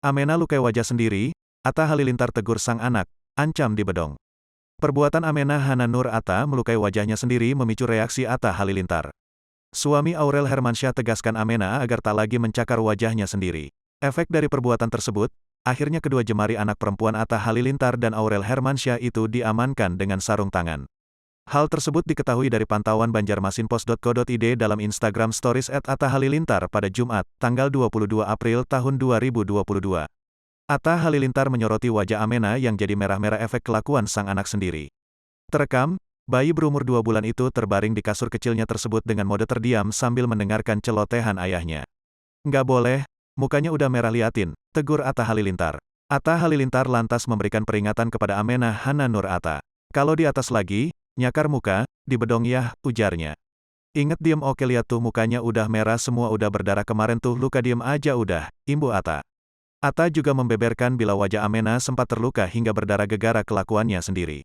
Amena lukai wajah sendiri, Atta Halilintar tegur sang anak, ancam di bedong. Perbuatan Amena Hana Nur Atta melukai wajahnya sendiri memicu reaksi Atta Halilintar. Suami Aurel Hermansyah tegaskan Amena agar tak lagi mencakar wajahnya sendiri. Efek dari perbuatan tersebut, akhirnya kedua jemari anak perempuan Atta Halilintar dan Aurel Hermansyah itu diamankan dengan sarung tangan. Hal tersebut diketahui dari pantauan banjarmasinpost.co.id dalam Instagram Stories @Atta Halilintar pada Jumat, tanggal 22 April tahun 2022. Atta Halilintar menyoroti wajah Amena yang jadi merah-merah efek kelakuan sang anak sendiri. Terekam, bayi berumur 2 bulan itu terbaring di kasur kecilnya tersebut dengan mode terdiam sambil mendengarkan celotehan ayahnya. Nggak boleh, mukanya udah merah liatin, tegur Atta Halilintar. Atta Halilintar lantas memberikan peringatan kepada Amena Hana Nur Atta. Kalau di atas lagi, nyakar muka, di bedong yah, ujarnya. Ingat diem oke lihat tuh mukanya udah merah semua udah berdarah kemarin tuh luka diem aja udah, imbu Atta. Atta juga membeberkan bila wajah Amena sempat terluka hingga berdarah gegara kelakuannya sendiri.